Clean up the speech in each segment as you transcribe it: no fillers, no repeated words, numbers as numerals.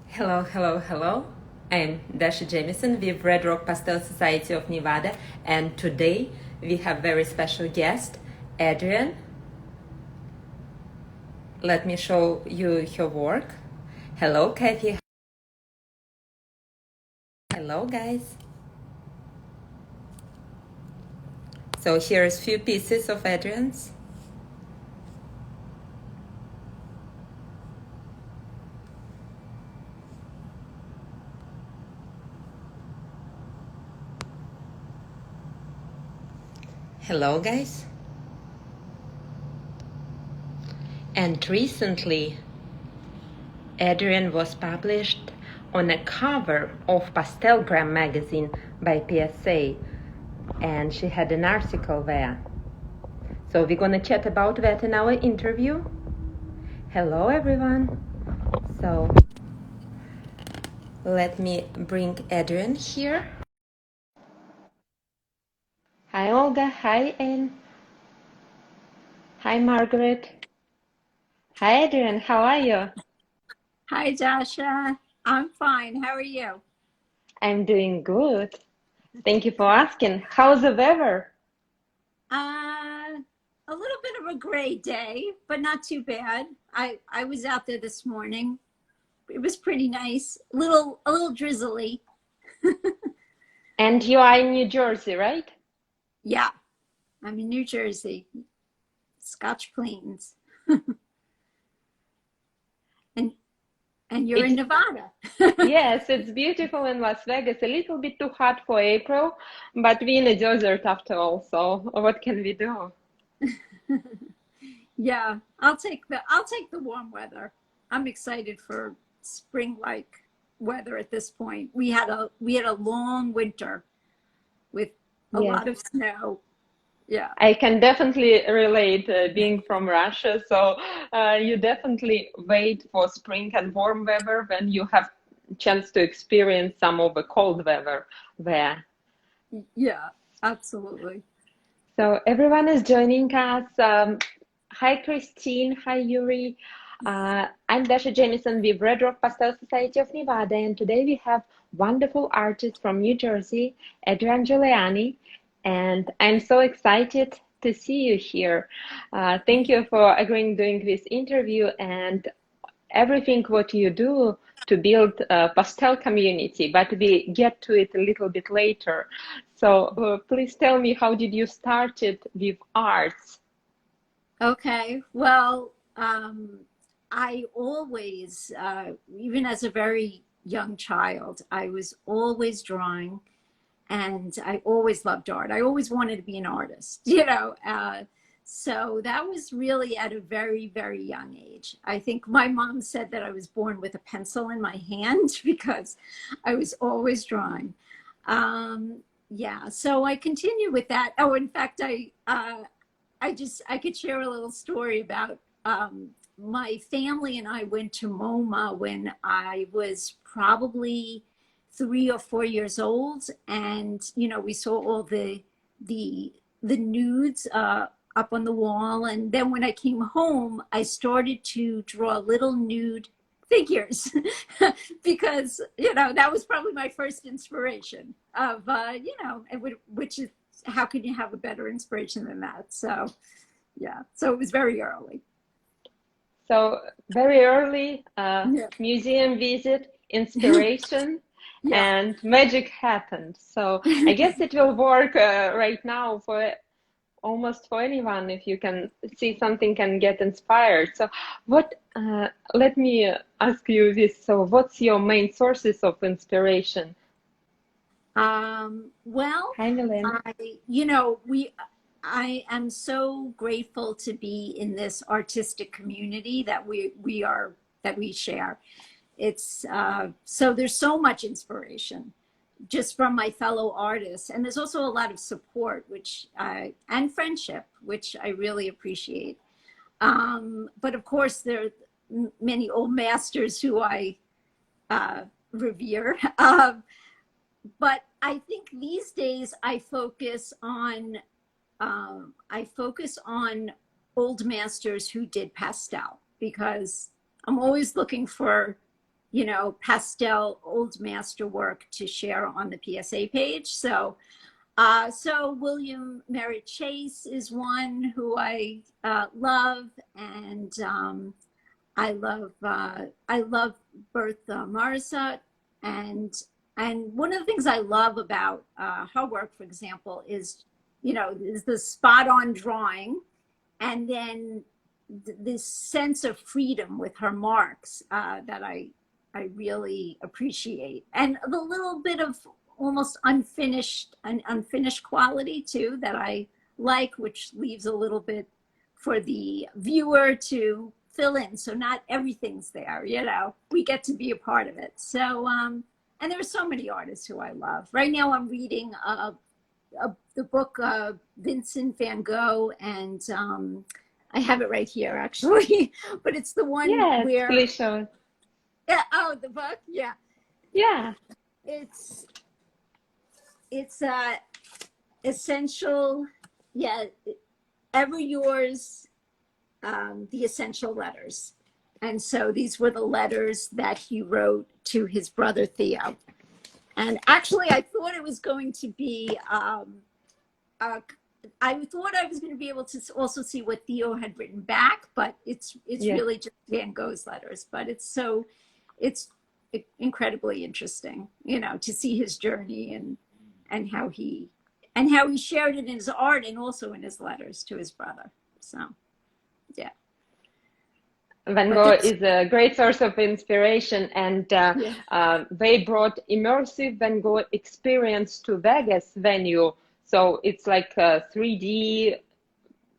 Hello, hello, hello. I'm Dasha Jamison with Red Rock Pastel Society of Nevada, and today we have very special guest, Adrian. Let me show you her work. Hello, Kathy. Hello, guys. So here's few pieces of Adrian's. Hello, guys. And recently, Adrian was published on a cover of Pastel magazine by PSA, and she had an article there. So we're gonna chat about that in our interview. Hello, everyone. So let me bring Adrian here. Hi, Olga. Hi, Anne. Hi, Margaret. Hi, Adrian. How are you? Hi, Dasha. I'm fine. How are you? I'm doing good. Thank you for asking. How's the weather? A little bit of a gray day, but not too bad. I was out there this morning. It was pretty nice. A little drizzly. And you are in New Jersey, right? Yeah, I'm in New Jersey, Scotch Plains, and and you're in It's Nevada. yes, it's beautiful in Las Vegas. A little bit too hot for April, but we're in a desert after all. So what can we do? Yeah, I'll take the warm weather. I'm excited for spring-like weather at this point. We had a long winter with a Yes. lot of snow. Yeah. I can definitely relate being from Russia. So you definitely wait for spring and warm weather when you have chance to experience some of the cold weather there. Yeah, absolutely. So everyone is joining us. Hi, Christine. Hi, Yuri. I'm Dasha Jamison with Red Rock Pastel Society of Nevada, and today we have wonderful artist from New Jersey, Adrian Giuliani, and I'm so excited to see you here. Thank you for agreeing doing this interview and everything what you do to build a pastel community, but we get to it a little bit later. So please tell me, how did you start it with arts? Okay. Well, I always, even as a very young child, I was always drawing and I always loved art. I always wanted to be an artist, you know. So that was really at a very, very young age. I think my mom said that I was born with a pencil in my hand because I was always drawing. Yeah, so I continue with that. Oh, in fact, I could share a little story about my family and I went to MoMA when I was probably 3 or 4 years old, and we saw all the the nudes up on the wall, and then when I came home, I started to draw little nude figures because that was probably my first inspiration of which is how could you have a better inspiration than that? So yeah, so it was very early. So very early, Yeah. museum visit, inspiration, Yeah. and magic happened. So I guess it will work right now for almost for anyone if you can see something and get inspired. So what, let me ask you this. So what's your main sources of inspiration? Well, Hi, Milan. I, you know, we, I am so grateful to be in this artistic community that we share. It's so there's so much inspiration just from my fellow artists, and there's also a lot of support, and friendship, which I really appreciate. But of course, there are many old masters who I uh, revere. But I think these days I focus on old masters who did pastel because I'm always looking for you know, Pastel old master work to share on the PSA page. So so William Merritt Chase is one who I love, and I love Bertha Morisot, and one of the things I love about her work, for example, is, you know, is the spot on drawing, and then this sense of freedom with her marks that I really appreciate, and the little bit of almost unfinished quality too that I like, which leaves a little bit for the viewer to fill in. So not everything's there, you know, we get to be a part of it. So, and there are so many artists who I love. Right now I'm reading the book Vincent Van Gogh, and I have it right here actually, but it's the one Yes, where, please show. yeah, oh, the book, yeah. Yeah. It's essential, yeah, ever yours, the essential letters. And so these were the letters that he wrote to his brother Theo. And actually, I thought it was going to be, I thought I was going to be able to also see what Theo had written back, but it's Yeah. really just Van Gogh's letters. But it's incredibly interesting, you know, to see his journey and how he shared it in his art and also in his letters to his brother. So, yeah. Van But Gogh is a great source of inspiration, and yeah. they brought immersive Van Gogh experience to Vegas venue. So it's like a 3D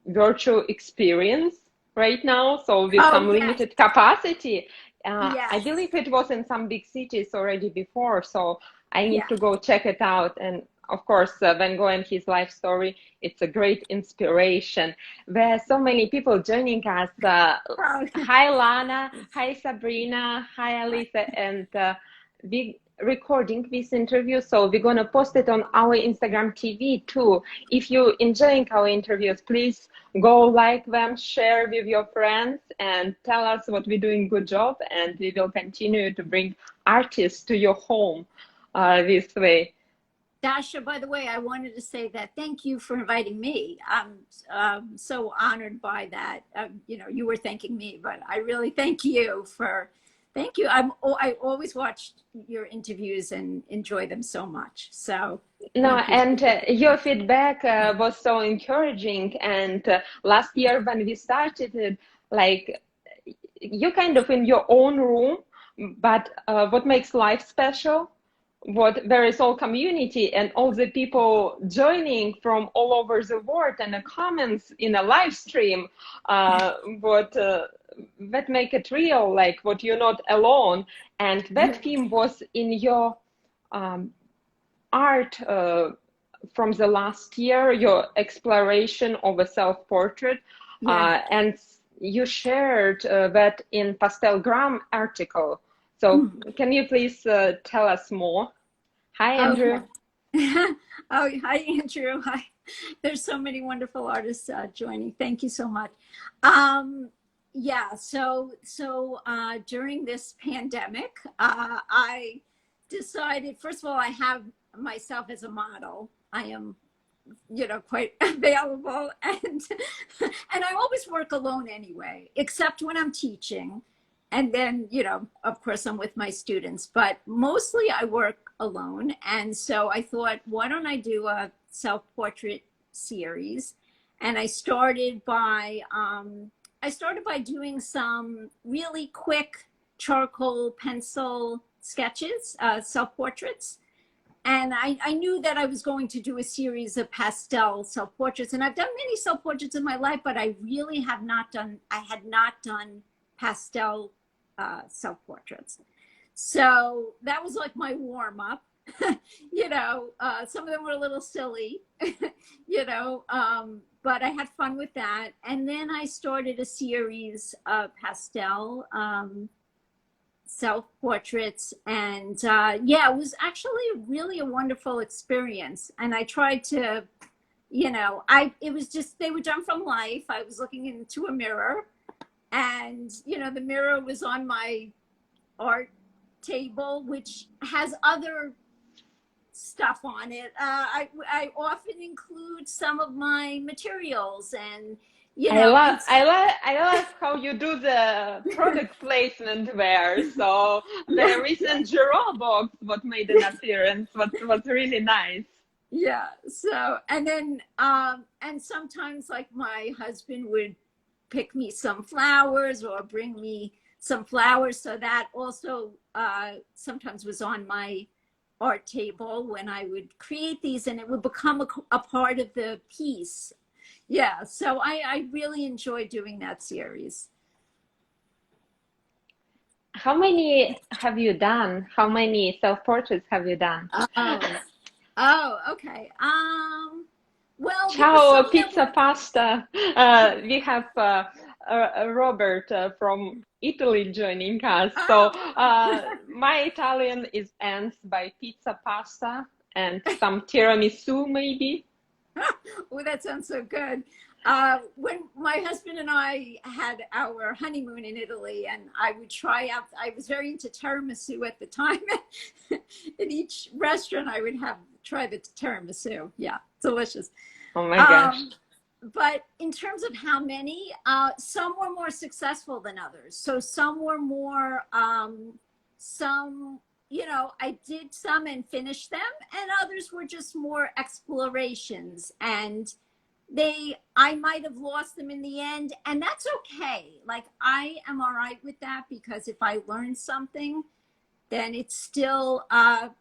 virtual experience right now. So with Oh, some yes. limited capacity. I Yes. believe it was in some big cities already before, so I need Yeah. to go check it out. And of course, Van Gogh and his life story, it's a great inspiration. There are so many people joining us. Oh, Hi, Lana. Hi, Sabrina. Hi, Alisa. And we recording this interview, so we're gonna post it on our Instagram TV too. If you're enjoying our interviews, please go like them, share with your friends, and tell us what we're doing good job, and we will continue to bring artists to your home this way. Dasha, by the way, I wanted to say that thank you for inviting me. I'm so honored by that. You know, you were thanking me, but I really thank you for, thank you. I always watch your interviews and enjoy them so much. So No, thank you. and your feedback was so encouraging. And last year when we started it, like you kind of in your own room, but what makes life special? What there is all community and all the people joining from all over the world and the comments in a live stream, what that make it real, like what you're not alone. And that theme was in your um, art from the last year, your exploration of a self-portrait, Yeah. and you shared that in Pastelgram article. So can you please tell us more? Hi, Andrew. Okay. Oh, hi, Andrew. Hi. There's so many wonderful artists joining. Thank you so much. Yeah, during this pandemic, I decided, first of all, I have myself as a model. I am, you know, quite available, and I always work alone anyway, except when I'm teaching. And then, you know, of course, I'm with my students, but mostly I work alone. And so I thought, why don't I do a self-portrait series? And I started by doing some really quick charcoal pencil sketches, self-portraits. And I knew that I was going to do a series of pastel self-portraits. And I've done many self-portraits in my life, but I really have not done, I had not done pastel self-portraits. So that was like my warm-up. You know, some of them were a little silly, you know, but I had fun with that. And then I started a series of pastel self-portraits, and yeah, it was actually really a wonderful experience. And I tried to, you know, it was just, they were done from life. I was looking into a mirror, and you know, the mirror was on my art table, which has other stuff on it. I often include some of my materials, and you know, it's I love how you do the product placement there. So yeah, the recent Giro box, what made an appearance, was really nice. yeah. So, and then and sometimes like my husband would pick me some flowers or bring me some flowers, so that also sometimes was on my art table when I would create these, and it would become a part of the piece. Yeah, so I really enjoy doing that series. How many have you done? How many self-portraits have you done? Oh, oh, okay. Well, there were Ciao, some that pizza were, pasta. We have Robert from Italy joining us. So oh, my Italian is ends by pizza pasta and some tiramisu maybe. oh, that sounds so good. When my husband and I had our honeymoon in Italy, and I would try out, I was very into tiramisu at the time. In each restaurant, I would have try the tiramisu. Yeah, delicious. Oh my gosh. Um, but in terms of how many, some were more successful than others. So some were more, some, you know, I did some and finished them, and others were just more explorations. And I might have lost them in the end, and that's okay. Like, I am all right with that, because if I learn something, then it's still,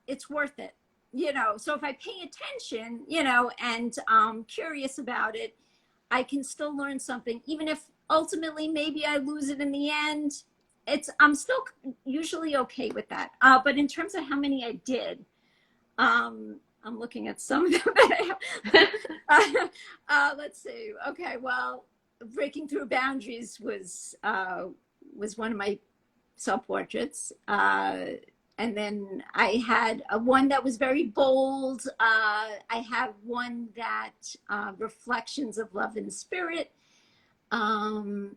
it's worth it. You know, so if I pay attention, you know, and curious about it, I can still learn something, even if ultimately maybe I lose it in the end. I'm still usually okay with that. But in terms of how many I did, I'm looking at some of them that I have. Let's see. Okay, well, Breaking Through Boundaries was one of my self-portraits. And then I had one that was very bold. I have one that Reflections of Love and Spirit. I'm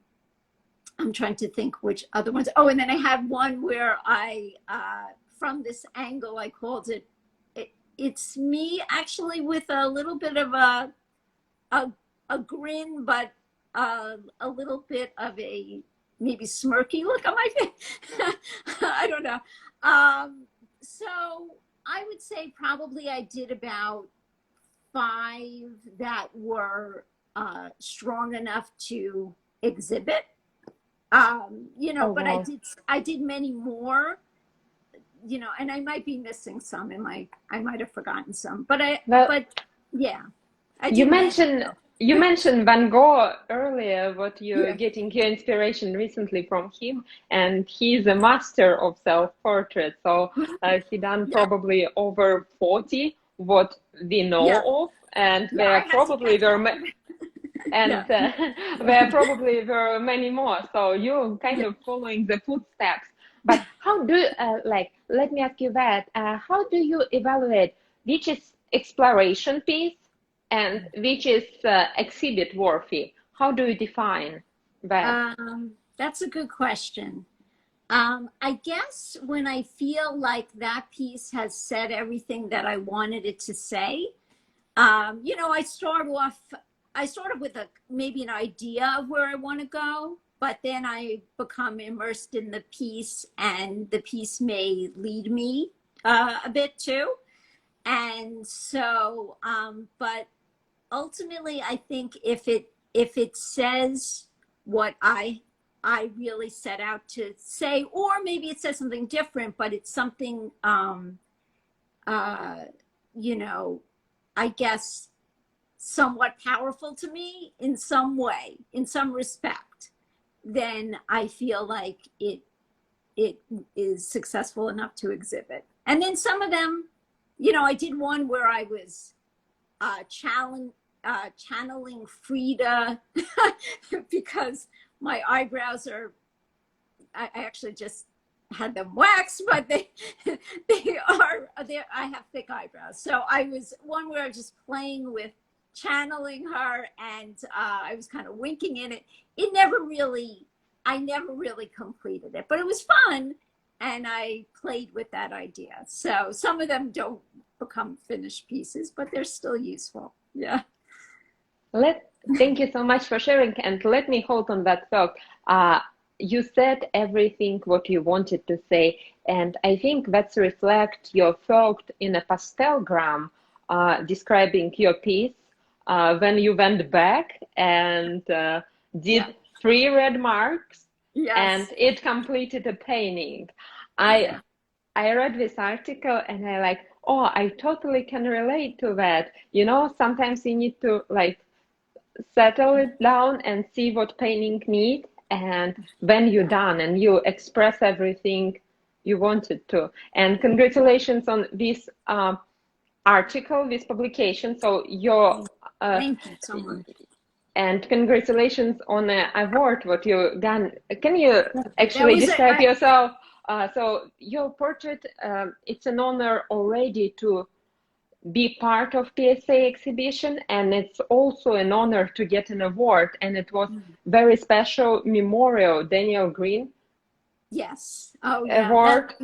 trying to think which other ones. Oh, and then I had one where from this angle, I called it, it's me actually with a little bit of a grin, but a little bit of a maybe smirky look on my face. I don't know. So I would say probably I did about 5 that were strong enough to exhibit. You know, Oh but wow. I did many more, you know, and I might be missing some I might have forgotten some, Well, but yeah, I you did many. mentioned So. you mentioned Van Gogh earlier, what you're Yeah. getting your inspiration recently from him, and he's a master of self-portrait. So he done Yeah. probably over 40, what we Yeah. know of, and Yeah. I there had to probably catch were up. Yeah. and there probably were many more. So you're kind Yeah. of following the footsteps. But how do like? Let me ask you that. How do you evaluate which is exploration piece and which is exhibit worthy? How do you define that? That's a good question. I guess when I feel like that piece has said everything that I wanted it to say, you know, I start off with maybe an idea of where I want to go, but then I become immersed in the piece, and the piece may lead me a bit too. And so, but ultimately, I think if it says what I really set out to say, or maybe it says something different, but it's something uh, you know, I guess somewhat powerful to me in some way, in some respect, then I feel like it is successful enough to exhibit. And then some of them, you know, I did one where I was channeling Frida because my eyebrows are, I actually just had them waxed, but I have thick eyebrows. So I was one where I was just playing with channeling her, and I was kind of winking in it. I never really completed it, but it was fun. and I played with that idea. So some of them don't become finished pieces, but they're still useful. Yeah. Thank you so much for sharing, and let me hold on that thought. You said everything what you wanted to say, and I think that's reflect your thought in a pastelgram describing your piece when you went back and did Yeah. 3 red marks, and Yes. it completed a painting. Yeah. I read this article and I like, oh, I totally can relate to that. You know, sometimes you need to like settle it down and see what painting need, and when you're done and you express everything you wanted to. And congratulations on this article, this publication. So your Thank you so much. and congratulations on the award what you done. Can you That actually was describe yourself? So your portrait, it's an honor already to be part of PSA exhibition, and it's also an honor to get an award. And it was very special memorial Daniel Green yes. Oh yeah. award.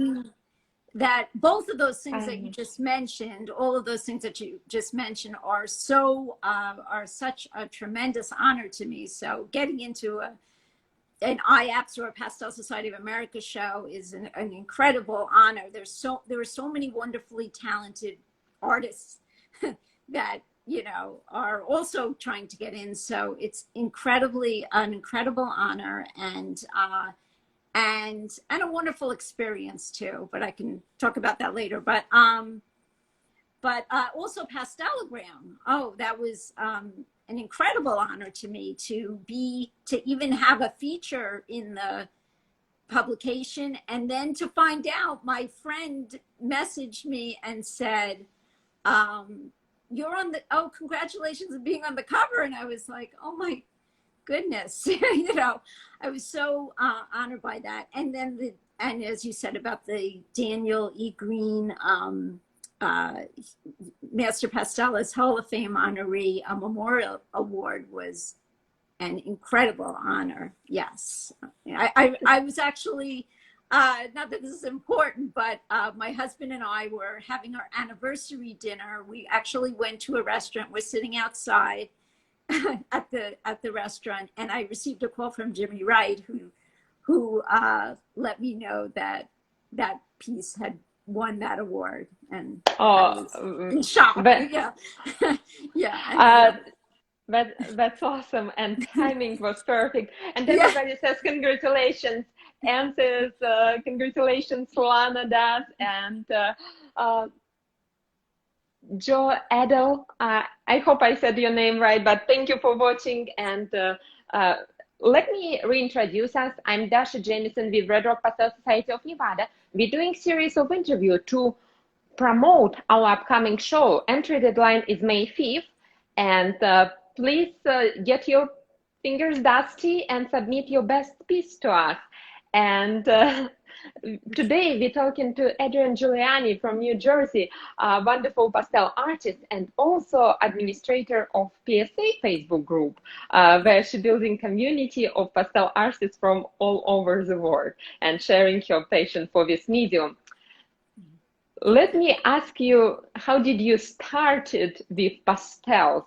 That both of those things that you I, just mentioned, all of those things that you just mentioned are so are such a tremendous honor to me. So getting into an IAPS or a Pastel Society of America show is an incredible honor. There were so many wonderfully talented artists that are also trying to get in. So it's an incredible honor, and a wonderful experience too. But I can talk about that later. But also Pastelogram. Oh, that was an incredible honor to me to even have a feature in the publication, and then to find out my friend messaged me and said, "You're on the congratulations on being on the cover," and I was like, "Oh my goodness," I was so honored by that. And then and as you said about the Daniel E. Green Master Pastelist Hall of Fame honoree memorial award was an incredible honor. Yes, I was actually not that this is important, but my husband and I were having our anniversary dinner. We actually went to a restaurant. We're sitting outside at the restaurant, and I received a call from Jimmy Wright, who let me know that that piece had won that award, and I was in shock. but Yeah, yeah. that's awesome, and timing was perfect. And Yeah. everybody says congratulations. Anne says congratulations, Lana does, and Joe Adel, I hope I said your name right, but thank you for watching. And let me reintroduce us. I'm Dasha Jamison with Red Rock Pastel Society of Nevada. We're doing series of interviews to promote our upcoming show. Entry deadline is May 5th. And please get your fingers dusty and submit your best piece to us. And today we're talking to Adrian Giuliani from New Jersey, a wonderful pastel artist and also administrator of PSA Facebook group, where she's building community of pastel artists from all over the world and sharing her passion for this medium. Let me ask you, how did you started with pastels?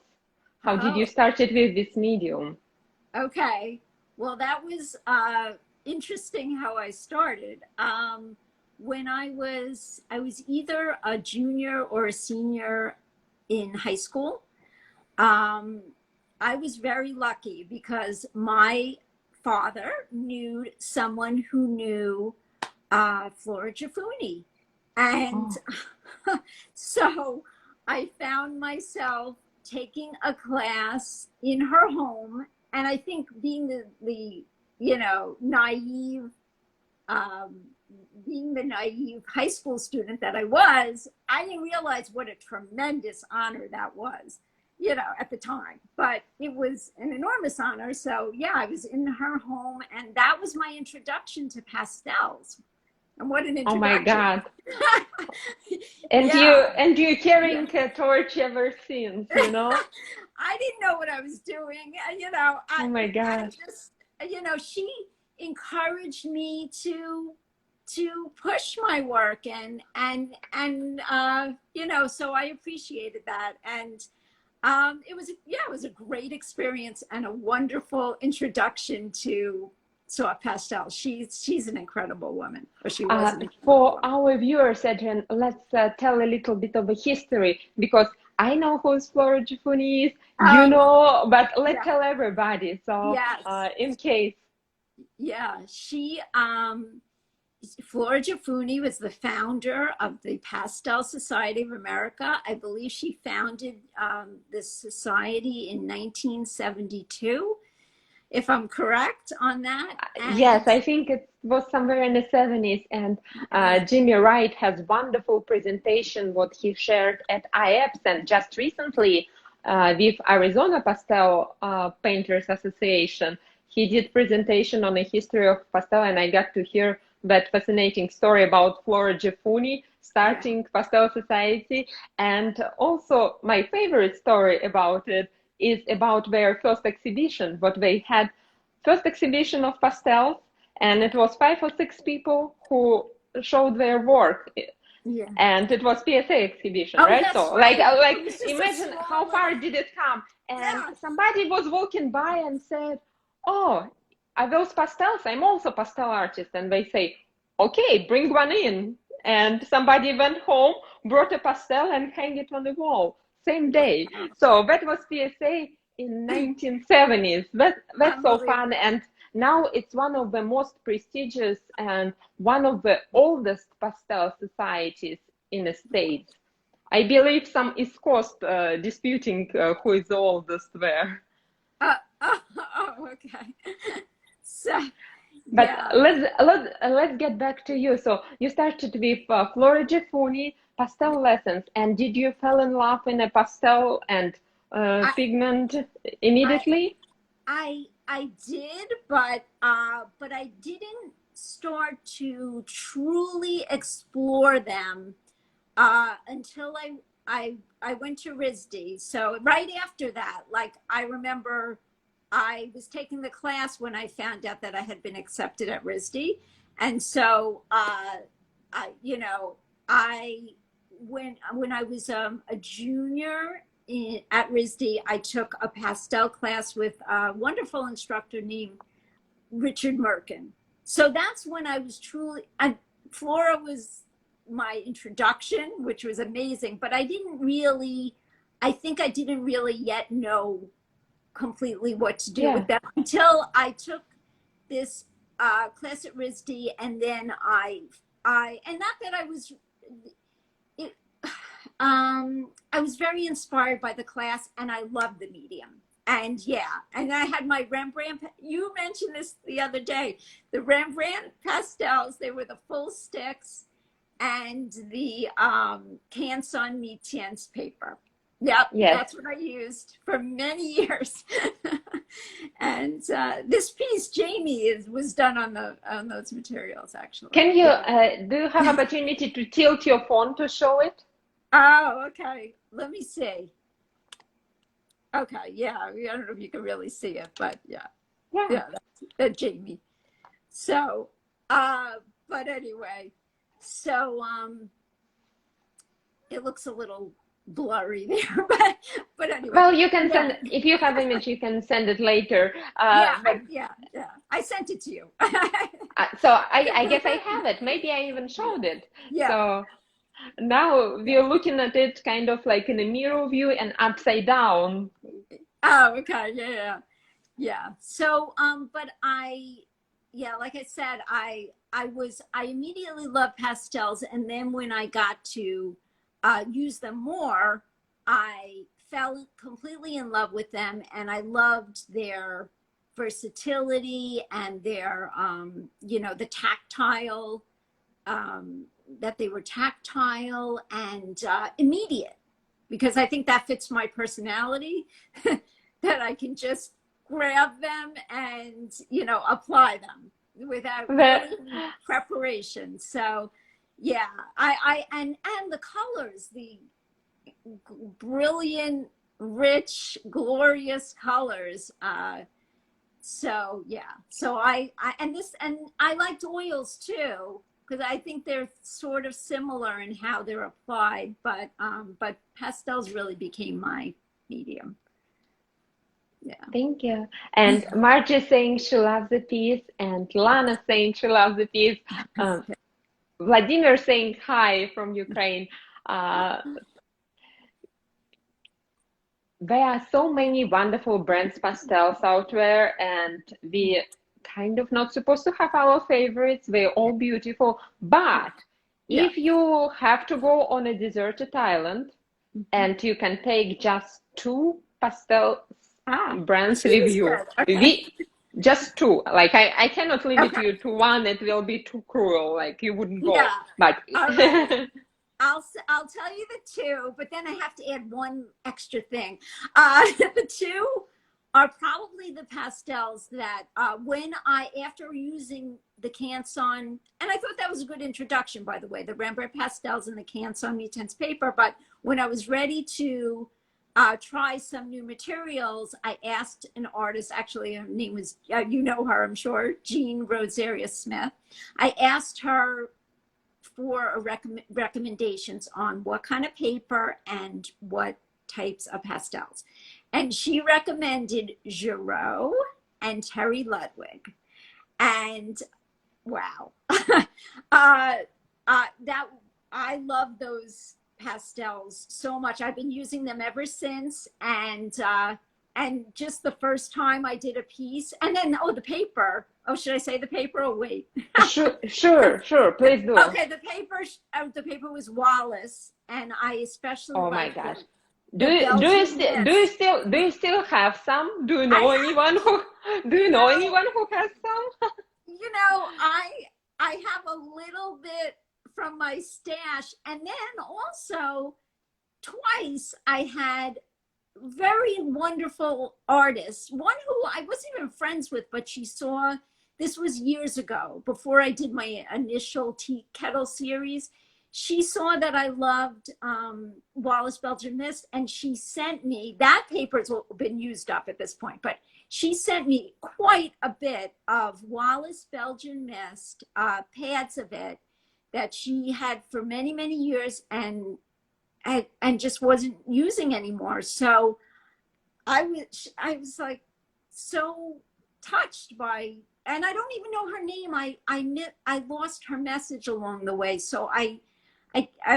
How did you started with this medium? Okay. Well, that was interesting how I started. When I was either a junior or a senior in high school. I was very lucky because my father knew someone who knew Flora Giuffuni. And so I found myself taking a class in her home. And I think being the naive, being the naive high school student that I didn't realize what a tremendous honor that was, at the time. But it was an enormous honor. So yeah, I was in her home, and that was my introduction to pastels. And what an introduction. Oh my God. And Yeah. you carrying a torch ever since, I didn't know what I was doing. Oh my God. she encouraged me to to push my work, and you know, so I appreciated that. And it was, yeah, it was a great experience and a wonderful introduction to Pastel. She's an incredible woman, or she was an incredible For woman. our viewers, Adrian, let's tell a little bit of a history, because I know who Flora Giuliani is, you Oh, know, but let's yeah, tell everybody. So, yes, in case. yeah. Flora Giuliani was the founder of the Pastel Society of America. I believe she founded this society in 1972, if I'm correct on that. Yes, And I think it was somewhere in the 70s, and yeah, Jimmy Wright has wonderful presentation what he shared at IEPS, and just recently with Arizona Pastel Painters Association, he did presentation on the history of pastel, and I got to hear that fascinating story about Flora Giuliani yeah, starting Pastel Society, and also my favorite story about it is about their first exhibition, what they had first exhibition of pastels, and it was 5 or 6 people who showed their work, yeah. and it was PSA exhibition, Oh, right? that's So like right. It like was just a imagine small how far little, did it come, and yeah, somebody was walking by and said, "Oh, are those pastels? I'm also pastel artist." And they say, "Okay, bring one in." And somebody went home, brought a pastel, and hang it on the wall same day. So that was PSA in 1970s. That's so fun, unbelievable. and now it's one of the most prestigious and one of the oldest pastel societies in the States. I believe some East Coast disputing who is the oldest there. Okay. So, But yeah. let's get back to you. So you started with Flora Giuliani pastel lessons, and did you fell in love in a pastel and I, pigment I, immediately? I did, but I didn't start to truly explore them until I went to RISD. So right after that, like I remember I was taking the class when I found out that I had been accepted at RISD. And so you know, I when I was a junior at RISD, I took a pastel class with a wonderful instructor named Richard Merkin. So that's when I was truly, and Flora was my introduction, which was amazing, but I think I didn't really yet know completely what to do Yeah. with them until I took this class at RISD, and then and not that I was, it, I was very inspired by the class, and I loved the medium. And yeah, and I had my Rembrandt. You mentioned this the other day. The Rembrandt pastels, they were the full sticks, and the Canson Metien's paper. Yep, Yes. that's what I used for many years. And this piece, Jamie, was done on those materials, actually. Can you Yeah. do you have opportunity to tilt your phone to show it? Oh, okay. Let me see. Okay, yeah. I don't know if you can really see it, but yeah, Yeah. yeah, that's Jamie. So, uh, but anyway, so it looks a little blurry there, but anyway, Well, you can yeah, send if you have image, you can send it later. yeah, But yeah. I sent it to you. so I guess I have it. Maybe I even showed it. Yeah, So now yeah. we're looking at it kind of like in a mirror view and upside down. Oh, okay, yeah. So, but yeah, like I said, I immediately loved pastels, and then when I got to use them more, I fell completely in love with them, and I loved their versatility and their, you know, the tactile, um, that they were tactile and immediate, because I think that fits my personality, that I can just grab them and, you know, apply them without The, really any preparation. So yeah, and the colors, the brilliant, rich, glorious colors. So yeah, so I and I liked oils too, because I think they're sort of similar in how they're applied, but pastels really became my medium. Yeah. Thank you. And Margie saying she loves the piece, and Lana saying she loves the piece. Vladimir saying hi from Ukraine. There are so many wonderful brands pastels out there, and we kind of not supposed to have our favorites. They're all beautiful, but Yeah. if you have to go on a deserted island and you can take just two pastel brands with you, Okay. just two. Like I cannot limit Okay. you to one. It will be too cruel. Like you wouldn't go. Yeah. But All right. I'll tell you the two, but then I have to add one extra thing. The two are probably the pastels that after using the Canson, and I thought that was a good introduction, by the way, the Rembrandt pastels and the Canson Mutense paper. But when I was ready to try some new materials, I asked an artist, actually her name was, you know her, I'm sure, Jean Rosaria Smith. I asked her for recommendations on what kind of paper and what types of pastels. And she recommended Giraud and Terry Ludwig. And wow, that I love those pastels so much. I've been using them ever since. And just the first time I did a piece, and then, the paper. Oh, should I say the paper? Oh, wait. Sure, please do. Okay, the paper was Wallace, and I especially Oh my like gosh. the Belgian mist. Do you still have some? Do you know anyone who has some? You know, I have a little bit from my stash, and then also twice I had very wonderful artists. One who I wasn't even friends with, but she saw, this was years ago, before I did my initial tea kettle series. She saw that I loved Wallace Belgian Mist, and she sent me, that paper's been used up at this point, but she sent me quite a bit of Wallace Belgian Mist, pads of it, that she had for many, many years and just wasn't using anymore. So I was like so touched by, and I don't even know her name. I lost her message along the way. So I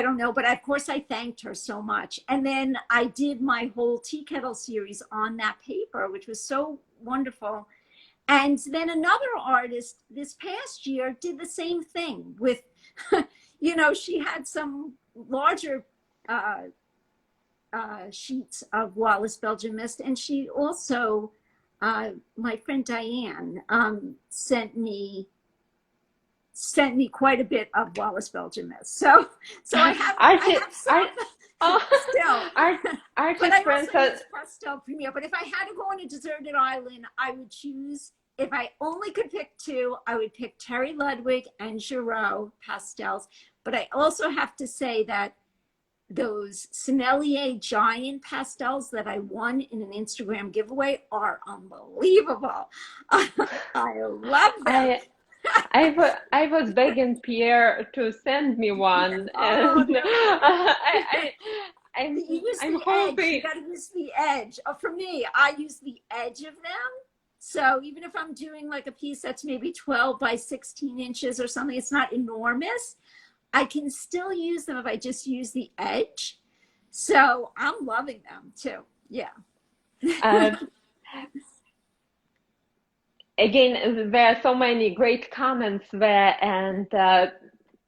don't know, but of course I thanked her so much. And then I did my whole tea kettle series on that paper, which was so wonderful. And then another artist this past year did the same thing with, she had some larger sheets of Wallace Belgian Mist, and she also, my friend Diane, sent me quite a bit of Wallace Belgian Mist. So I have some still. But I also use Pastel Premier. But if I had to go on a deserted island, I would choose, if I only could pick two, I would pick Terry Ludwig and Giraud pastels. But I also have to say that those Sennelier giant pastels that I won in an Instagram giveaway are unbelievable. I love them. I was begging Pierre to send me one, and I'm hoping. You got to use the edge. For me, I use the edge of them. So even if I'm doing like a piece that's maybe 12 by 16 inches or something, it's not enormous, I can still use them if I just use the edge. So I'm loving them too. Yeah. Again, there are so many great comments there, and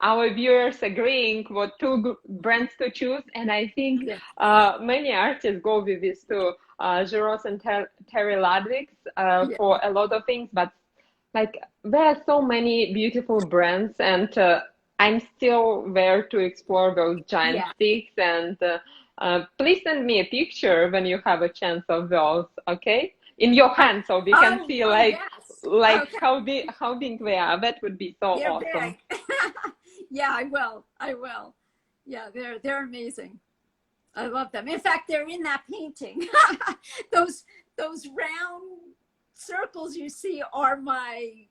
our viewers agreeing what two brands to choose. And I think many artists go with these two, Giraud and Terry Ludwig's, for a lot of things. But like, there are so many beautiful brands, and I'm still there to explore those giant sticks. And please send me a picture when you have a chance of those, okay? In your hand, so we can see how big they are. That would be so awesome. Yeah, I will. Yeah, they're amazing. I love them. In fact, they're in that painting. those round circles you see are my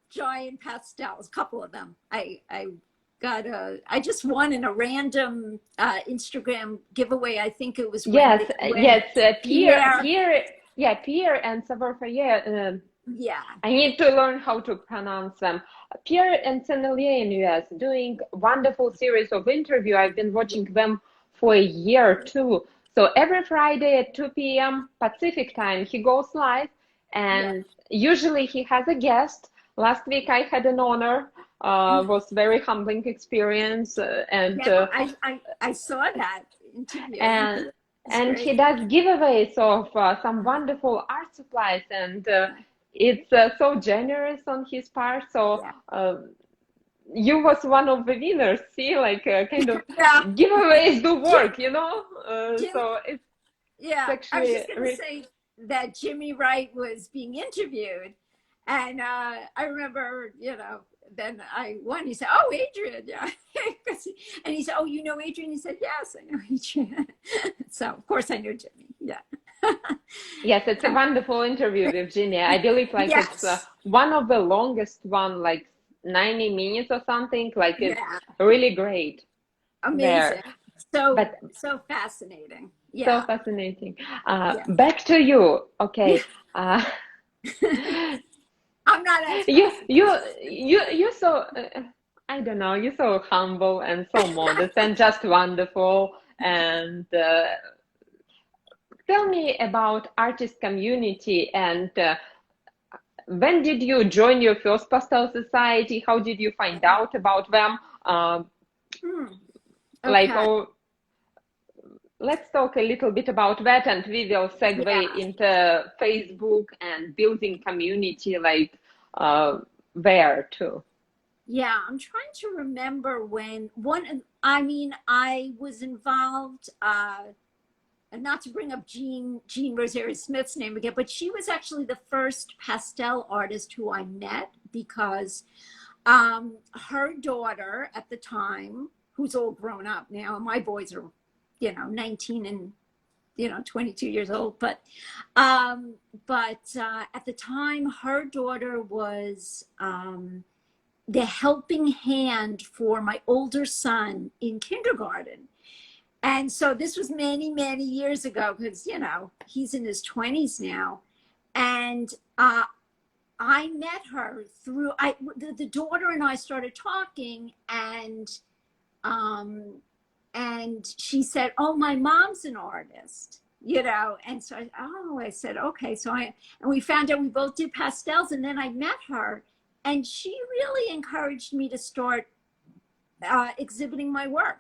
giant pastels, a couple of them. I just won in a random Instagram giveaway. I think it was when Pierre, Pierre. Pierre and Savoir-Faire. Yeah. I need to learn how to pronounce them. Pierre and Sennelier in US doing wonderful series of interview. I've been watching them for a year too. So every Friday at 2 p.m. Pacific time, he goes live, and usually he has a guest. Last week I had an honor. Was very humbling experience, and I saw that interview. And he does giveaways of some wonderful art supplies, and it's so generous on his part. So you was one of the winners. See, like kind of giveaways do work, you know. So it's actually. I was just going to say that Jimmy Wright was being interviewed, and I remember, then I won. He said, "Oh, Adrian, yeah," and he said, "Oh, you know Adrian?" He said, "Yes, I know Adrian." So of course I know Jimmy. Yeah. Yes, it's a wonderful interview with Ginny. I believe it's one of the longest one, like 90 minutes or something. Like it's really great. Amazing. So fascinating. Yeah. So fascinating. Back to you. Okay. I'm not as you so I don't know, you're so humble and so modest and just wonderful. And tell me about artist community, and when did you join your first Pastel Society? How did you find out about them? Let's talk a little bit about that, and we will segue into Facebook and building community there too. Yeah, I'm trying to remember when I was involved, and not to bring up Jean Rosario Smith's name again, but she was actually the first pastel artist who I met, because her daughter at the time, who's all grown up now, and my boys are 19 and 22 years old, but at the time her daughter was the helping hand for my older son in kindergarten. And so this was many years ago, because he's in his 20s now, and I met her through the daughter and I started talking, and she said, "Oh, my mom's an artist," and so I said, okay. So and we found out we both did pastels, and then I met her, and she really encouraged me to start exhibiting my way.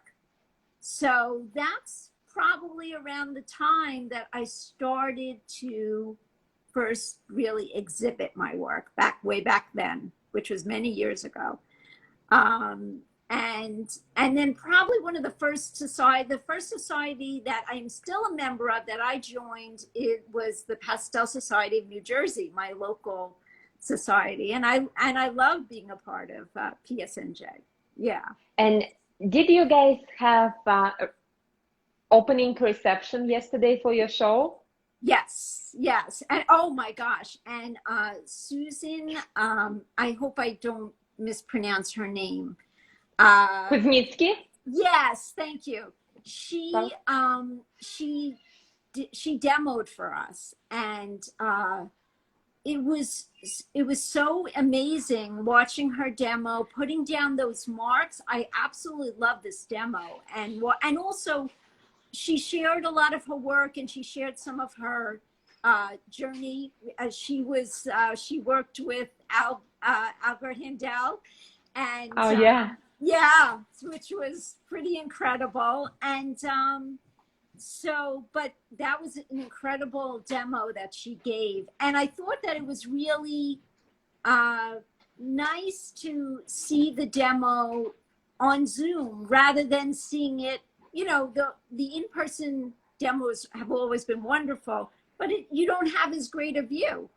So that's probably around the time that I started to first really exhibit my work, way back then, which was many years ago. And then probably one of the first society that I'm still a member of that I joined, it was the Pastel Society of New Jersey, my local society. And I love being a part of PSNJ. Yeah. And did you guys have opening reception yesterday for your show? Yes. And oh my gosh. And Susan, I hope I don't mispronounce her name. Kuzmitsky? Yes, thank you. She demoed for us, and it was so amazing watching her demo, putting down those marks. I absolutely love this demo, and also she shared a lot of her work, and she shared some of her journey. She worked with Albert Handel, and yeah, which was pretty incredible. And but that was an incredible demo that she gave. And I thought that it was really nice to see the demo on Zoom rather than seeing it, the in-person demos have always been wonderful, but you don't have as great a view.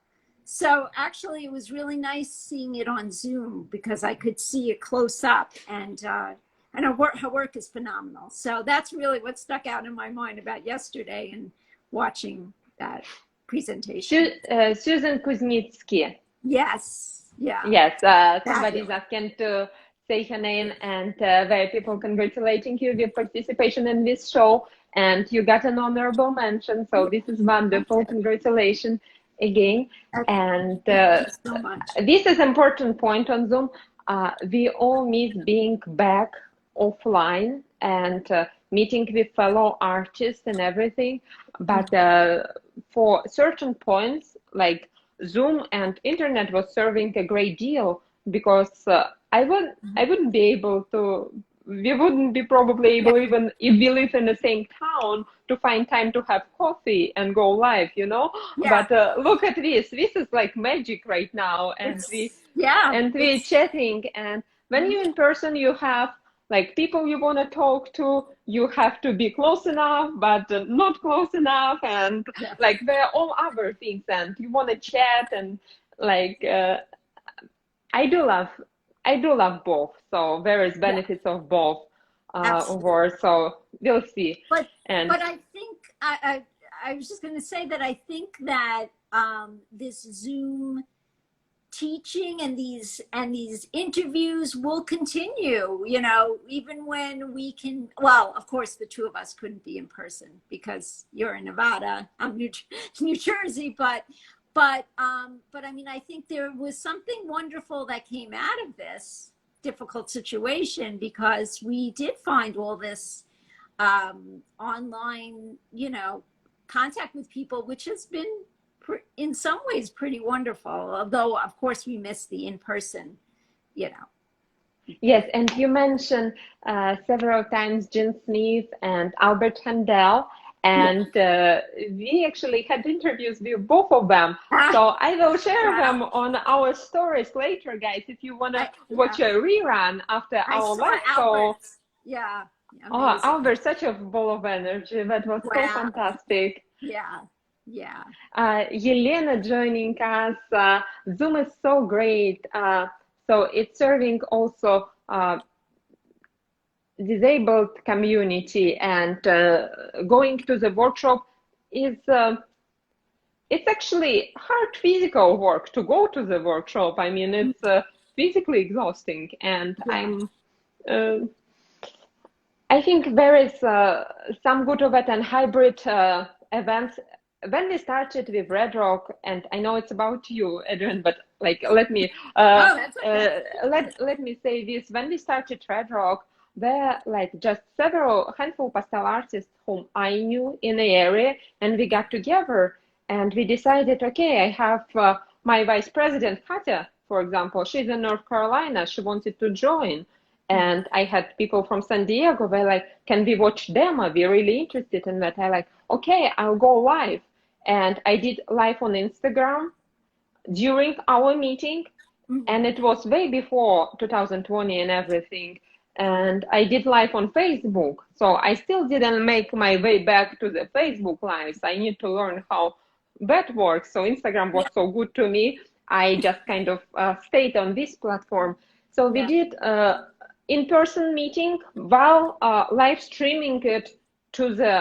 So actually, it was really nice seeing it on Zoom, because I could see it close up, and her work is phenomenal. So that's really what stuck out in my mind about yesterday and watching that presentation. Susan Kuzmitsky. Yes. Yeah, Yes, somebody is fabulous. asking to say her name, and very people congratulating you with participation in this show, and you got an honorable mention. So this is wonderful. Okay. Congratulations again. Okay. And Thank you so much. this is important point on Zoom. We all miss being back offline and meeting with fellow artists and everything. But for certain points, like Zoom and internet was serving a great deal because I wouldn't be able to. We wouldn't be probably Yeah. able, even if we live in the same town, to find time to have coffee and go live, you know. Yeah. But look at this. This is like magic right now, and Yeah. we're chatting. And when you're in person, you have like people you want to talk to. You have to be close enough, but not close enough, and Yeah. like there are all other things. And you want to chat, and like I do love I do love both. So there is Yeah. benefits of both Absolutely. words. So we'll see. But And but I think I was just going to say that I think that this Zoom teaching and these interviews will continue, you know, even when we can. Well, of course the two of us couldn't be in person because you're in Nevada, I'm New Jersey, but I mean, I think there was something wonderful that came out of this difficult situation because we did find all this online, you know, contact with people, which has been in some ways pretty wonderful. Although, of course, we miss the in person, you know. yes, and you mentioned several times Jim Smith and Albert Handel, Yeah. and we actually had interviews with both of them. Ah, So I will share wow. them on our stories later, guys, if you want to Yeah. watch a rerun after I our saw live show. Albert's. Yeah. Oh, Amazing. Albert, such a ball of energy. That was so Wow. fantastic. Yeah. Yeah. Yelena joining us. Zoom is so great. So it's serving also disabled community, and going to the workshop is it's actually hard physical work to go to the workshop. I mean, it's physically exhausting, and Yeah. uh, I think there is some good of it, and hybrid events. When we started with Red Rock, and I know it's about you, Adrian, but like Oh, that's okay. let me say this. When we started Red Rock, there like just several handful pastel artists whom I knew in the area, and we got together and we decided, okay, I have my vice president Katya, for example. She's in North Carolina. She wanted to join. And I had people from San Diego. They're like, can we watch them? Are we really interested in that? I like, okay, I'll go live. And I did live on Instagram during our meeting. And Mhm. it was way before 2020 and everything. And I did live on Facebook. So I still didn't make my way back to the Facebook lives. I need to learn how that works. So Instagram was Yeah. so good to me. I just kind of stayed on this platform. So we Yeah. did in-person meeting while live streaming it to the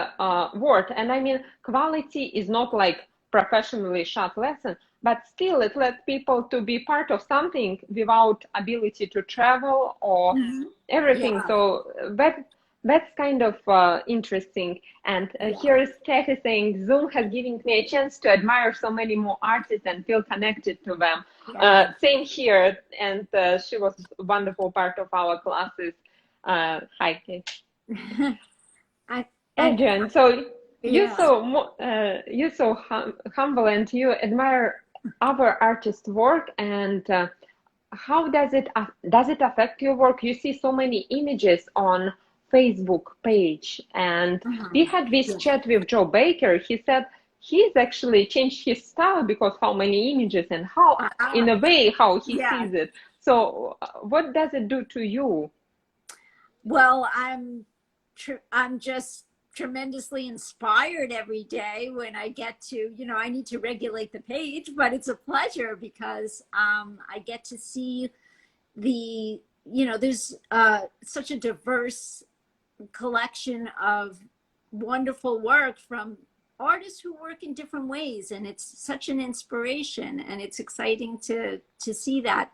world. And I mean, quality is not like professionally shot lesson, but still it led people to be part of something without ability to travel or Mhm. everything. Yeah. So that's kind of interesting. And Yeah. here is Kathy saying, Zoom has given me a chance to admire so many more artists and feel connected to them. Yeah. Same here, and she was a wonderful part of our classes. Hi, Kathy. I and Adrian, so yeah. you're so humble, and you admire other artists' work. And how does it affect your work? You see so many images on Facebook page, and we Uh-huh. had this Yeah. chat with Joe Baker. He said he's actually changed his style because how many images and how, in Uh-uh. a way, how he Yeah. sees it. So, what does it do to you? Well, I'm just tremendously inspired every day when I get to, you know, I need to regulate the page, but it's a pleasure because I get to see the, you know, there's such a diverse collection of wonderful work from artists who work in different ways, and it's such an inspiration, and it's exciting to see that.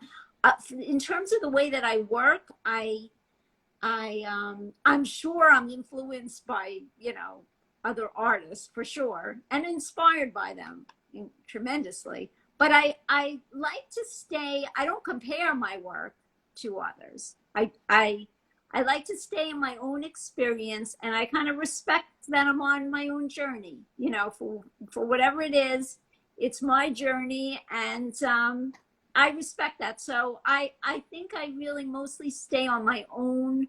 In terms of the way that I work, I'm sure I'm influenced by, you know, other artists for sure, and inspired by them tremendously. But I like to stay, I don't compare my work to others. I like to stay in my own experience, and I kind of respect that I'm on my own journey, you know, for whatever it is, it's my journey, and I respect that. So I think I really mostly stay on my own,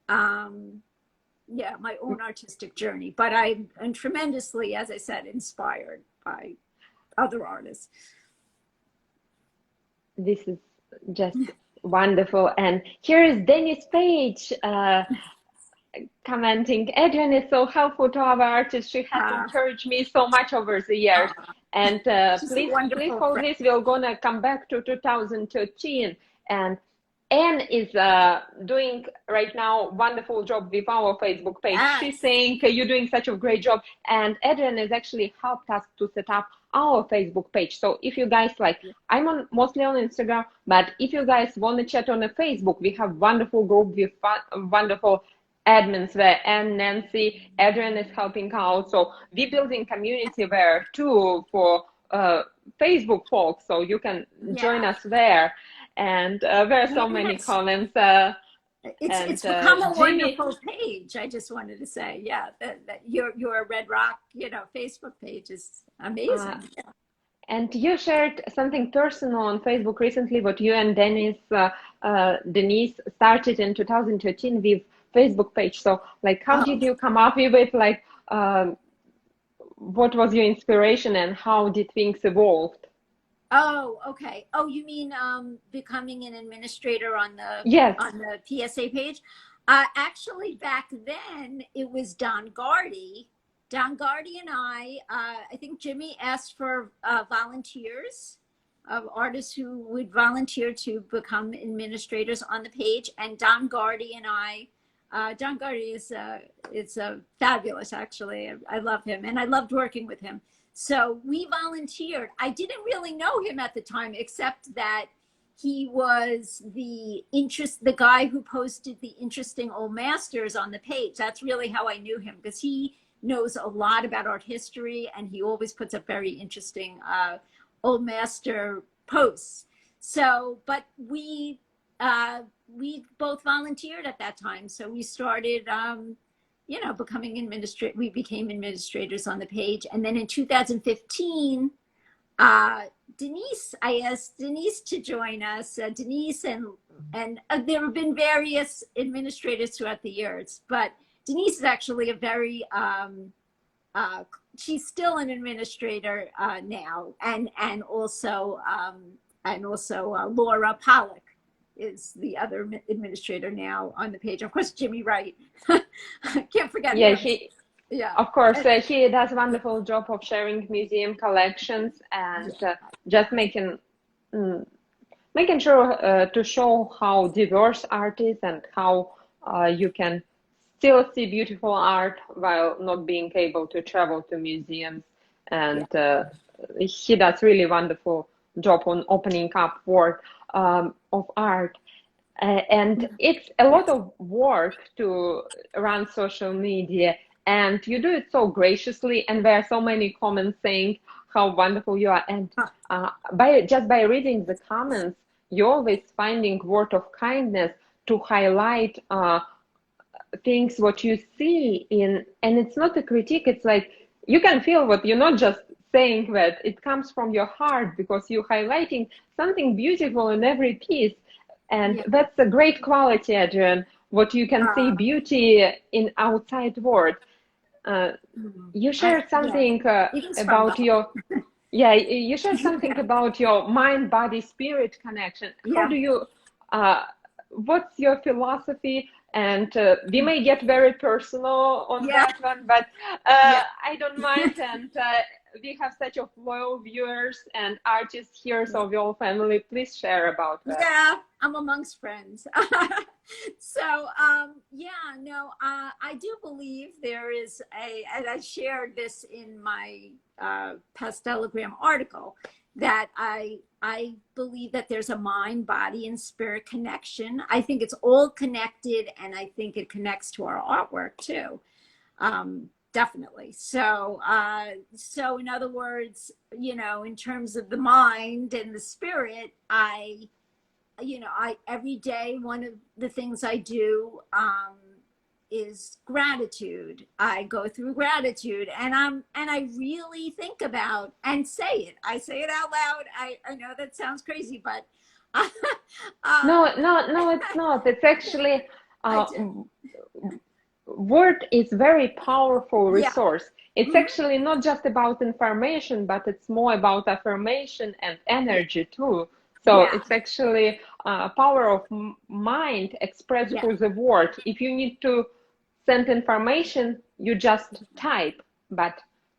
yeah, my own artistic journey. But I'm tremendously, as I said, inspired by other artists. This is just wonderful. And here is Dennis Page commenting, Adrian is so helpful to our artists. She has encouraged me so much over the years. And please hold this. We're going to come back to 2013. And Anne is doing right now a wonderful job with our Facebook page. She's saying you're doing such a great job. And Adrian has actually helped us to set up our Facebook page. So if you guys like, I'm mostly on Instagram, but if you guys want to chat on the Facebook, we have wonderful group with wonderful admins there, and Nancy, Adrian is helping out. So we're building community there too for Facebook folks. So you can join us there. And there are so many comments. It's become a wonderful page. I just wanted to say, yeah, that your Red Rock, you know, Facebook page is amazing. And you shared something personal on Facebook recently, what you and Denise started in 2013 with Facebook page. So, like, how did you come up with it? Like, what was your inspiration, and how did things evolve? Oh, okay. Oh, you mean becoming an administrator on the on the PSA page? Actually, back then it was Don Gardy. Don Gardy and I think Jimmy asked for volunteers of artists who would volunteer to become administrators on the page, and Don Gardy and I. Don Gardy is fabulous, actually. I love him, and I loved working with him. So we volunteered. I didn't really know him at the time, except that he was the guy who posted the interesting old masters on the page. That's really how I knew him, because he knows a lot about art history, and he always puts up very interesting old master posts. So, but we both volunteered at that time. So we started, you know, we became administrators on the page. And then in 2015, I asked Denise to join us. Denise and there have been various administrators throughout the years, but Denise is actually a very, she's still an administrator now. And also Laura Pollock is the other administrator now on the page. Of course, Jimmy Wright. Can't forget him. Of course, he does a wonderful job of sharing museum collections and just making sure to show how diverse art is, and how you can still see beautiful art while not being able to travel to museums. And he does really wonderful job on opening up world of art. And it's a lot of work to run social media, and you do it so graciously, and there are so many comments saying how wonderful you are. And by reading the comments, you're always finding word of kindness to highlight things what you see in, and it's not a critique. It's like you can feel what you're not just saying, that it comes from your heart, because you're highlighting something beautiful in every piece. And that's a great quality, Adrian, what you can see beauty in outside world. You shared something about your, you shared something about your mind, body, spirit connection. How do you, what's your philosophy and we may get very personal on Yeah. that one, but Yeah. I don't mind. And we have such of loyal viewers and artists here, so we all family. Please share about that. Yeah, I'm amongst friends. So, yeah, no, I do believe there is and I shared this in my Pastelegram article, that I believe that there's a mind, body, and spirit connection. I think it's all connected, and I think it connects to our artwork too. Definitely. So, so in other words, you know, in terms of the mind and the spirit, I every day, one of the things I do is gratitude. I go through gratitude, and I really think about and say it. I say it out loud. I know that sounds crazy, but No, um, no, no, it's not. It's actually I uh, do. word is very powerful Yeah. resource. It's Mhm. actually not just about information, but it's more about affirmation and Yeah. energy too. So Yeah. it's actually power of mind expressed Yeah. through the word. If you need to send information, you just type, but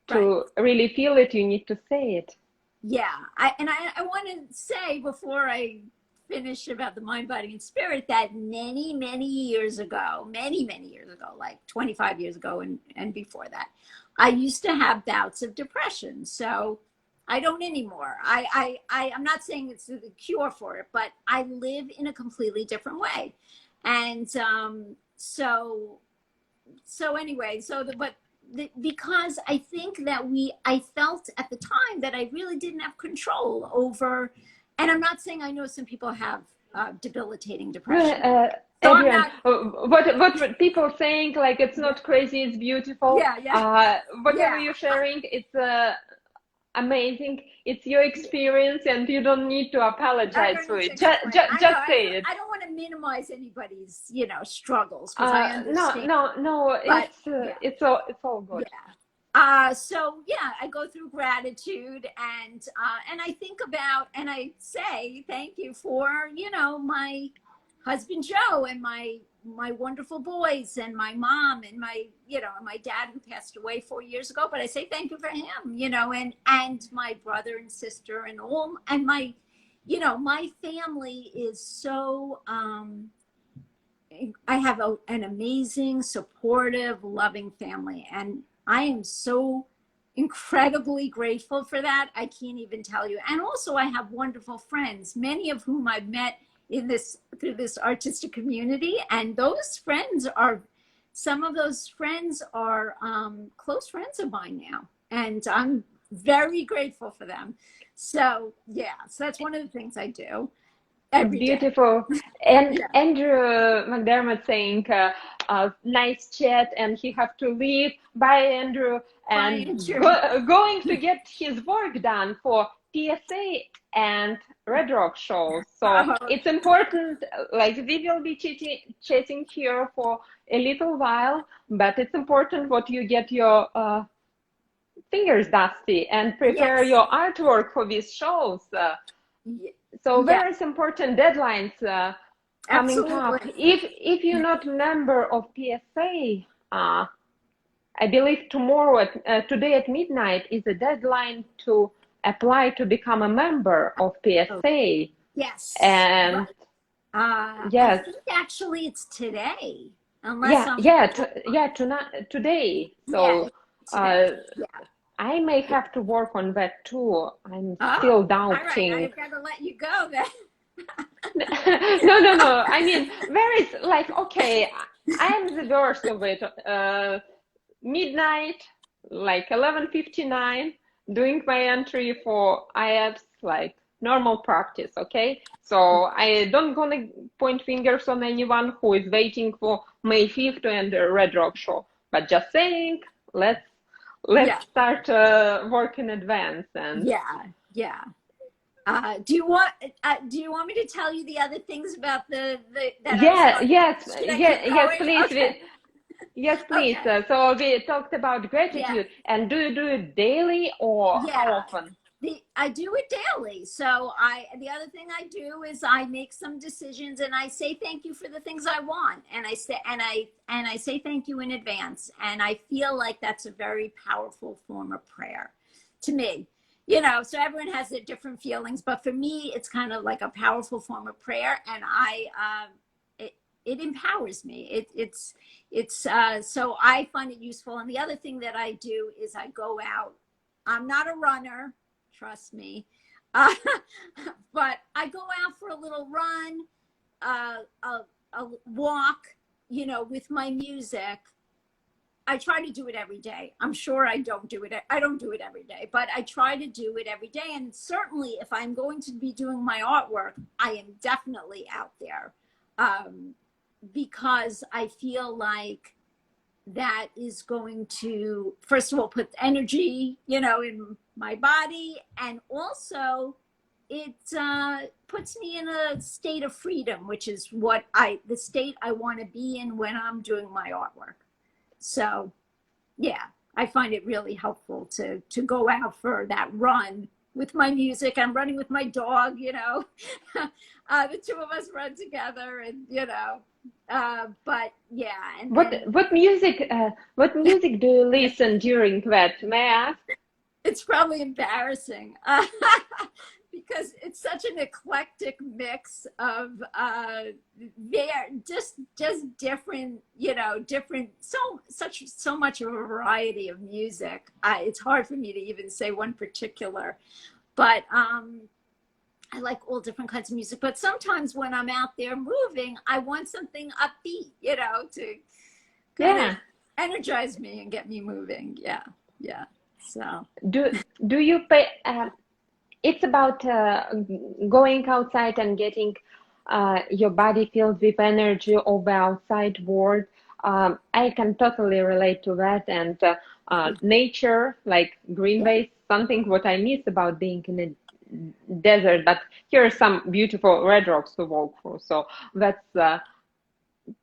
Right. to really feel it, you need to say it. Yeah. I want to say before I finish about the mind, body, and spirit, that many years ago, many years ago, like 25 years ago and before that, I used to have bouts of depression. So I don't anymore. I'm not saying it's the cure for it, but I live in a completely different way. And so anyway, but because I think that I felt at the time that I really didn't have control over, and I'm not saying, I know some people have debilitating No, depression. So I'm Adrian, not, what people saying like it's yeah, not crazy, it's beautiful. yeah, yeah, Whatever yeah. you're sharing, it's amazing. It's your experience, and you don't need to I apologize don't for need to it. explain. I know. Just say it. I don't want to minimize anybody's, struggles, because I No, understand. no, no. But yeah, It's all good. yeah. So yeah, I go through gratitude, and I think about, and I say thank you for, my husband Joe, and my wonderful boys, and my mom, and my dad, who passed away 4 years ago. But I say thank you for him, and my brother and sister, and all, and my family is so I have an amazing, supportive, loving family, and I am so incredibly grateful for that. I can't even tell you. And also, I have wonderful friends, many of whom I've met through this artistic community, and some of those friends are close friends of mine now, and I'm very grateful for them. So yeah, so that's one of the things I do every day. Beautiful. And Yeah. Andrew McDermott saying, nice chat, and he have to leave. Bye, Andrew. Bye, And Andrew. going to get his work done for PSA and Red Rock shows. So Oh, it's important, like we will be chatting here for a little while, but it's important what you get your fingers dusty and prepare yes. your artwork for these shows. So Yeah, very important deadlines coming up. absolutely. If you're not a member of PSA, I believe today at midnight is a deadline to apply to become a member of Oh, PSA. yes. And Right. I yes, think actually it's today, unless yeah, I'm yeah, wrong. today. Yeah, So today. Yeah. I may Yeah. have to work on that too. I'm Oh, still all right. doubting. I've got to let you go then. No, no, no. I mean, where is like, okay, I'm the worst of it. Midnight, like 11:59, doing my entry for IAPS, like normal practice, okay? So I don't gonna point fingers on anyone who is waiting for May 5th to enter Red Rock Show, but just saying, let's Yeah. start work in advance and Yeah. Yeah. Do you want me to tell you the other things about the that I was yeah, talking about? yes, Should I yeah, keep yes, going? please. Okay. Yes, please. Okay. So we talked about Yeah. gratitude, and do you do it daily or how Yeah. often? I do it daily. So the other thing I do is I make some decisions and I say thank you for the things I want. And I say thank you in advance. And I feel like that's a very powerful form of prayer to me. You know, so everyone has their different feelings, but for me, it's kind of like a powerful form of prayer. And it empowers me. So I find it useful. And the other thing that I do is I go out. I'm not a runner, trust me, but I go out for a little run, a walk, you know, with my music. I try to do it every day. I'm sure I don't do it. I don't do it every day, but I try to do it every day. And certainly if I'm going to be doing my artwork, I am definitely out there, because I feel like that is going to, first of all, put energy, you know, in my body. And also it puts me in a state of freedom, which is the state I want to be in when I'm doing my artwork. So yeah, I find it really helpful to go out for that run with my music. I'm running with my dog, you know, the two of us run together and, you know, but yeah. And what music do you listen during that? May I ask? It's probably embarrassing because it's such an eclectic mix of just different, you know, different, so much of a variety of music. It's hard for me to even say one particular, but I like all different kinds of music. But sometimes when I'm out there moving, I want something upbeat, you know, to kind of energize me and get me moving. Yeah, yeah. So do you pay? It's about going outside and getting your body filled with energy of the outside world. I can totally relate to that. And nature, like green waste, something what I miss about being in a desert. But here are some beautiful red rocks to walk through. So that's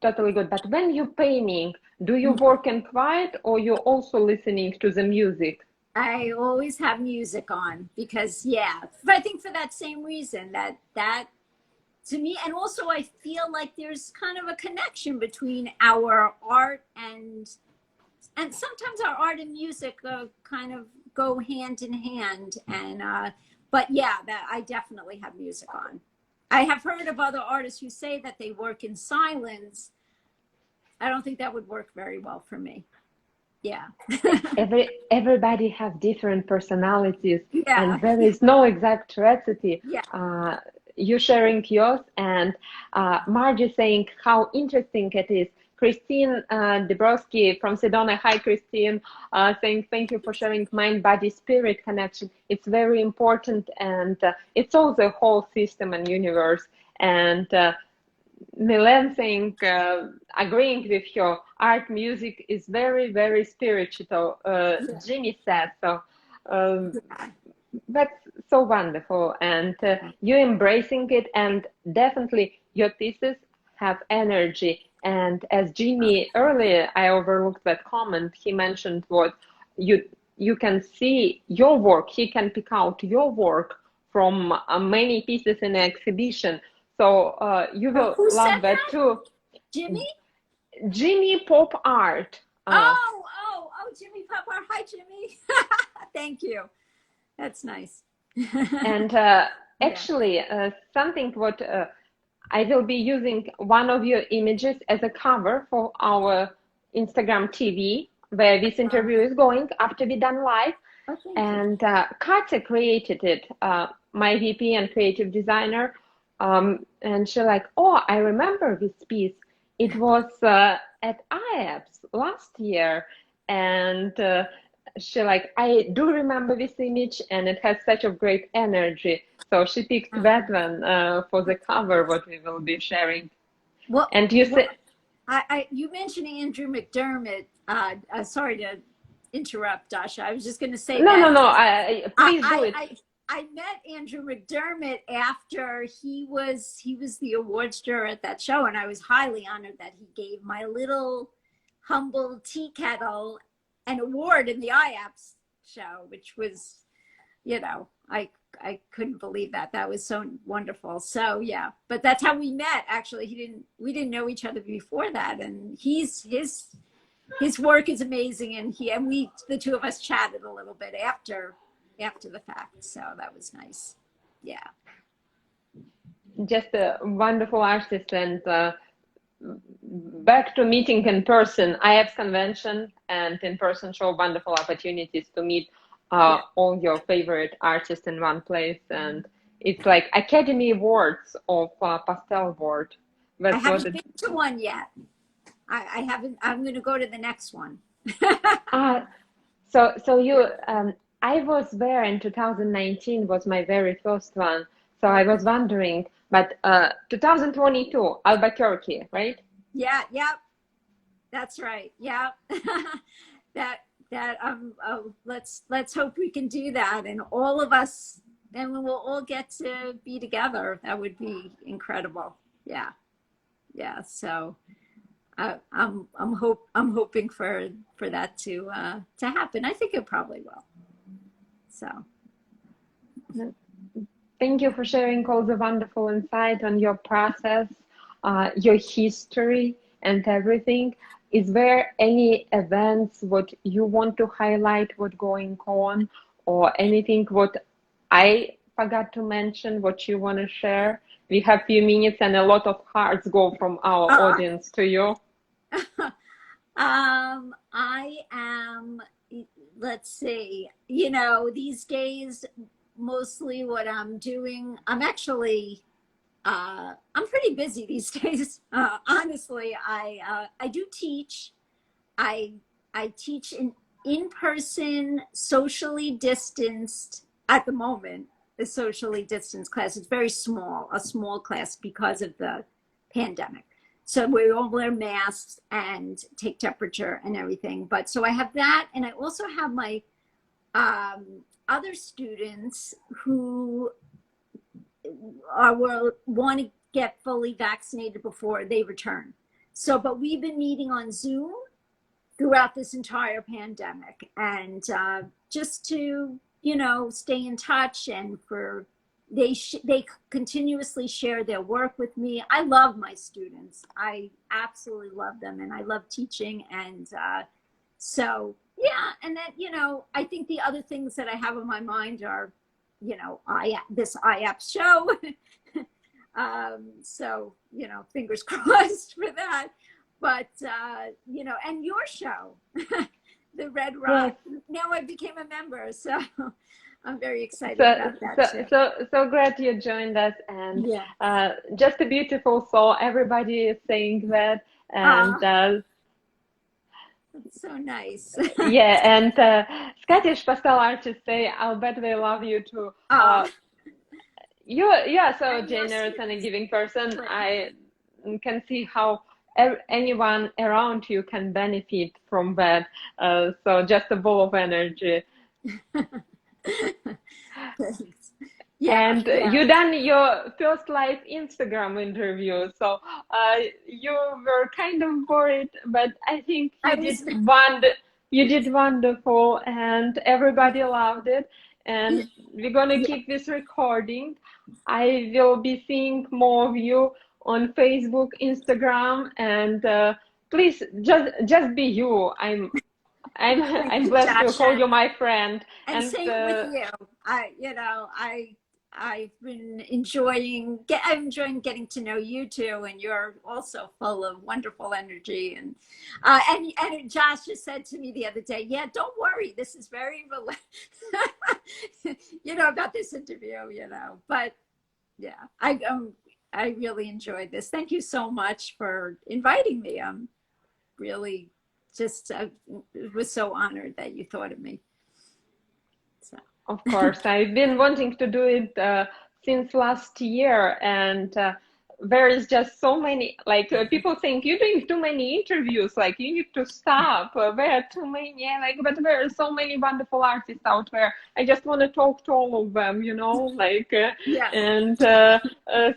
totally good. But when you're painting, do you work in quiet or you're also listening to the music? I always have music on because, yeah, but I think for that same reason that to me, and also I feel like there's kind of a connection between our art and sometimes our art and music kind of go hand in hand. And but yeah, that I definitely have music on. I have heard of other artists who say that they work in silence. I don't think that would work very well for me. Yeah. Everybody have different personalities, Yeah. and there is no exact recipe. Yeah. You sharing yours, and Margie saying how interesting it is. Christine Dabrowski from Sedona. Hi, Christine. Saying thank you for sharing mind, body, spirit connection. It's very important, and it's all the whole system and universe. And Milan saying, agreeing with your art, music is very, very spiritual. Jimmy said so. That's so wonderful, and you embracing it, and definitely your pieces have energy. And as Jimmy earlier, I overlooked that comment. He mentioned what you can see your work. He can pick out your work from many pieces in the exhibition. So you will Who love said that too. Jimmy? Jimmy Pop Art. Oh, Jimmy Pop Art. Hi, Jimmy. Thank you. That's nice. And actually, something what I will be using one of your images as a cover for our Instagram TV, where this interview is going after we done live. Okay. And Katya created it, my VP and creative designer. And she like, oh, I remember this piece. It was at IAPS last year. And she like, I do remember this image and it has such a great energy. So she picked that one for the cover, what we will be sharing. Well, and you said, you mentioned Andrew McDermott. Sorry to interrupt, Dasha. I was just going to say no, that. no, please do it. I met Andrew McDermott after he was the awards juror at that show, and I was highly honored that he gave my little humble tea kettle an award in the IAPS show, which was, you know, I couldn't believe that. That was so wonderful. So yeah, but that's how we met. Actually, we didn't know each other before that, and his work is amazing, and the two of us chatted a little bit after the fact. So that was nice. Yeah. Just a wonderful artist, and back to meeting in person. IAPS convention and in-person show wonderful opportunities to meet all your favorite artists in one place, and it's like Academy Awards of Pastel Board. I haven't been to one yet. I haven't. I'm going to go to the next one. So you, I was there in 2019 was my very first one. So I was wondering, but 2022 Albuquerque, right? Yeah, that's right. Yeah, let's hope we can do that, and all of us, and we'll all get to be together. That would be incredible. Yeah. So I'm hoping for that to happen. I think it probably will. So. Thank you for sharing all the wonderful insight on your process, your history, and everything. Is there any events what you want to highlight what going on, or anything what I forgot to mention what you want to share? We have few minutes and a lot of hearts go from our audience to you. I am, let's see, these days, mostly what I'm doing, I'm pretty busy these days. Honestly, I do teach. I teach in person, socially distanced at the moment. The socially distanced class. It's very small, a small class because of the pandemic. So we all wear masks and take temperature and everything. But so I have that, and I also have my other students who want to get fully vaccinated before they return. So, but we've been meeting on Zoom throughout this entire pandemic, and just to stay in touch, and they continuously share their work with me. I love my students. I absolutely love them, and I love teaching, and so yeah. And then I think the other things that I have on my mind are this IAP show. So fingers crossed for that. But and your show, the Red Rock. Yes. Now I became a member, so I'm very excited about that too. So glad you joined us, and just a beautiful soul. Everybody is saying that, and that's so nice. Yeah, and Scottish pastel artists say, "I'll bet they love you too." You are so generous and a giving person. I can see how anyone around you can benefit from that. So just a ball of energy. You done your first live Instagram interview, so you were kind of worried, but I think you did wonderful, and everybody loved it. And we're gonna keep this recording. I will be seeing more of you on Facebook, Instagram, and please just be you. I'm blessed to call you my friend. And same with you. I've been enjoying getting to know you too, and you're also full of wonderful energy. And Josh just said to me the other day, "Yeah, don't worry, this is very about this interview, But yeah, I really enjoyed this. Thank you so much for inviting me. I'm really just was so honored that you thought of me. So. Of course, I've been wanting to do it since last year, and there is just so many, people think you're doing too many interviews, you need to stop. There are too many, but there are so many wonderful artists out there. I just want to talk to all of them, yes. And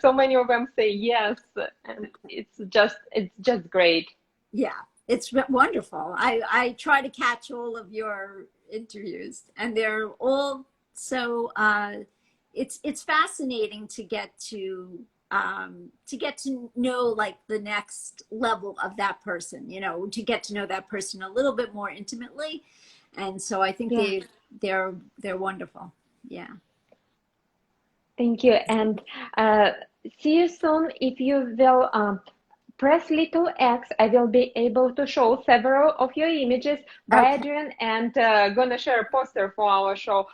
so many of them say yes, and it's just great. Yeah, it's wonderful. I try to catch all of your interviews, and they're all So it's fascinating to get to know like the next level of that person, you know, to get to know that person a little bit more intimately. And so I think Yeah. they're wonderful. Yeah. Thank you. And see you soon. If you will press little X, I will be able to show several of your images by Okay. Adrian and gonna share a poster for our show.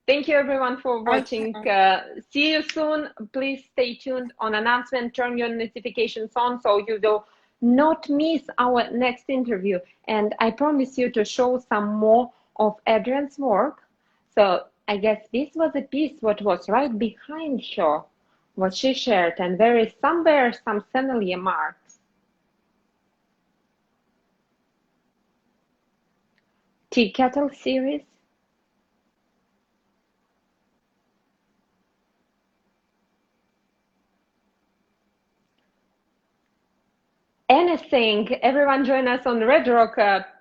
Thank you everyone for watching. Okay. See you soon. Please stay tuned on announcement. Turn your notifications on so you will not miss our next interview. And I promise you to show some more of Adrian's work. So I guess this was a piece what was right behind her, what she shared, and there is somewhere some familiar marks. Tea Kettle series. Anything. Everyone join us on Red Rock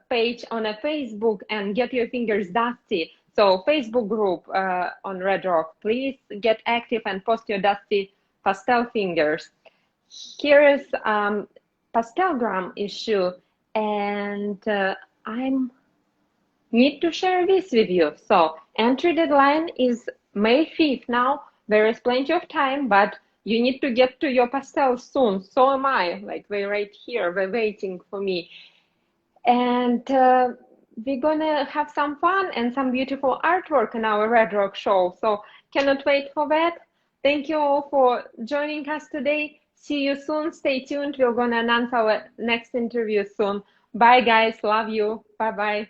page on a Facebook and get your fingers dusty. So Facebook group on Red Rock, please get active and post your dusty pastel fingers. Here is Pastelgram issue, and I'm need to share this with you. So entry deadline is May 5th now. There is plenty of time, but you need to get to your pastels soon. So am I. Like they're right here, they're waiting for me. And we're gonna have some fun and some beautiful artwork in our Red Rock show. So cannot wait for that. Thank you all for joining us today. See you soon. Stay tuned. We're gonna announce our next interview soon. Bye guys. Love you. Bye bye.